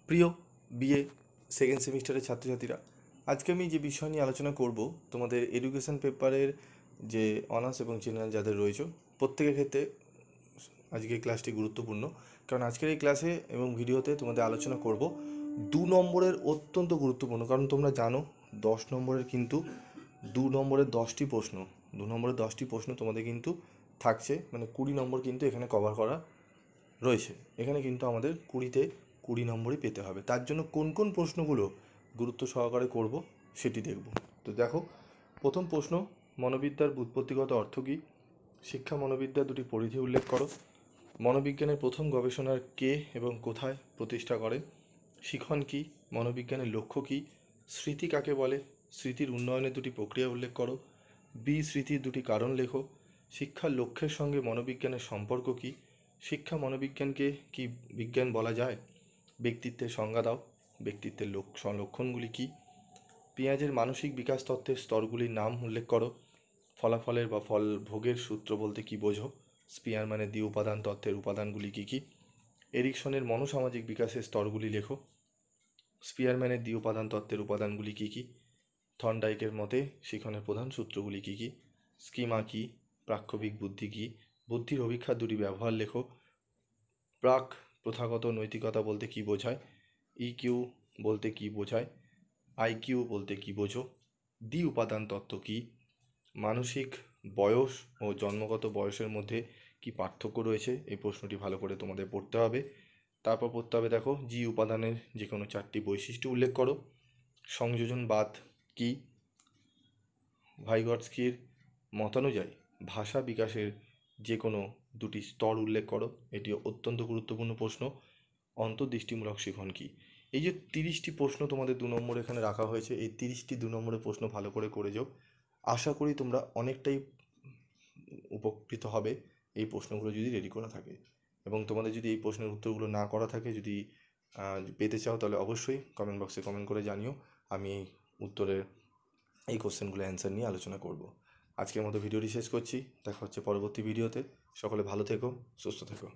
প্রিয় BA second সেমিস্টারের ছাত্রছাত্রীরা, আজকে আমি যে বিষয় নিয়ে আলোচনা করব, তোমাদের এডুকেশন পেপারের যে অনার্স এবং জেনারেল যাদের রয়েছে প্রত্যেকের ক্ষেত্রে আজকে ক্লাসটি গুরুত্বপূর্ণ। কারণ আজকের এই ক্লাসে এবং ভিডিওতে তোমাদের আলোচনা করব 2 নম্বরের অত্যন্ত গুরুত্বপূর্ণ। কারণ তোমরা জানো 10 নম্বরের কিন্তু 2 নম্বরের 10টি প্রশ্ন, 2 নম্বরের 10টি প্রশ্ন তোমাদের কিন্তু থাকছে, মানে 20 নম্বর কিন্তু এখানে কভার করা রয়েছে। এখানে কিন্তু আমাদের 20 নম্বরই পেতে হবে। তার জন্য কোন কোন প্রশ্নগুলো গুরুত্ব সহকারে করব সেটি দেখব। তো দেখো, প্রথম প্রশ্ন, মনোবিদ্যার ব্যুৎপত্তিগত অর্থ কী? শিক্ষা মনোবিদ্যার দুটি পরিধি উল্লেখ করো। মনোবিজ্ঞানের প্রথম গবেষণার কে এবং কোথায় প্রতিষ্ঠা করেন? শিখন কী? মনোবিজ্ঞানের লক্ষ্য কী? স্মৃতি কাকে বলে? স্মৃতির উন্নয়নের দুটি প্রক্রিয়া উল্লেখ করো। বিস্মৃতির দুটি কারণ লেখো। শিক্ষার লক্ষ্যের সঙ্গে মনোবিজ্ঞানের সম্পর্ক কী? শিক্ষা মনোবিজ্ঞানকে কি বিজ্ঞান বলা যায়? ব্যক্তিত্বের সংজ্ঞা দাও। ব্যক্তিত্বের লক্ষণগুলি কী? পেঁয়াজের মানসিক বিকাশ তত্ত্বের স্তরগুলির নাম উল্লেখ করো। ফলাফলের বা ফল ভোগের সূত্র বলতে কী বোঝো? স্পিয়ারম্যানের দ্বি উপাদান তত্ত্বের উপাদানগুলি কী কী? এরিকসনের মনোসামাজিক বিকাশের স্তরগুলি লেখো। স্পিয়ারম্যানের দ্বি উপাদান তত্ত্বের উপাদানগুলি কী কী? থর্নডাইকের মতে শিখনের প্রধান সূত্রগুলি কী কী? স্কিমা কী? প্রাক্ষবিক বুদ্ধি কী? বুদ্ধির অভিক্ষার দুটি ব্যবহার লেখো। প্রাক প্রথাগত নৈতিকতা বলতে কী বোঝায়? ইকিউ বলতে কী বোঝায়? আইকিউ বলতে কী বোঝো? দ্বি উপাদান তত্ত্ব কী? মানসিক বয়স ও জন্মগত বয়সের মধ্যে কি পার্থক্য রয়েছে? এই প্রশ্নটি ভালো করে তোমাদের পড়তে হবে। তারপর পড়তে হবে, দেখো, জি উপাদানের যে কোনো 4টি বৈশিষ্ট্য উল্লেখ করো। সংযোজনবাদ কী? ভাইগটস্কির মতানুযায়ী ভাষা বিকাশের যে কোনো 2টি স্তর উল্লেখ করো। এটি অত্যন্ত গুরুত্বপূর্ণ প্রশ্ন। অন্তর্দৃষ্টিমূলক শিখন কী? এই যে 30টি প্রশ্ন তোমাদের 2 নম্বর এখানে রাখা হয়েছে, এই 30টি 2 নম্বরের প্রশ্ন ভালো করে যাও। আশা করি তোমরা অনেকটাই উপকৃত হবে এই প্রশ্নগুলো যদি রেডি করা থাকে। এবং তোমাদের যদি এই প্রশ্নের উত্তরগুলো না করা থাকে, যদি পেতে চাও, তাহলে অবশ্যই কমেন্ট বক্সে কমেন্ট করে জানিও। আমি উত্তরের এই কোশ্চেনগুলো অ্যান্সার নিয়ে আলোচনা করব। আজকের মতো ভিডিওটি শেষ করছি। দেখা হচ্ছে পরবর্তী ভিডিওতে। সকলে ভালো থেকো, সুস্থ থেকো।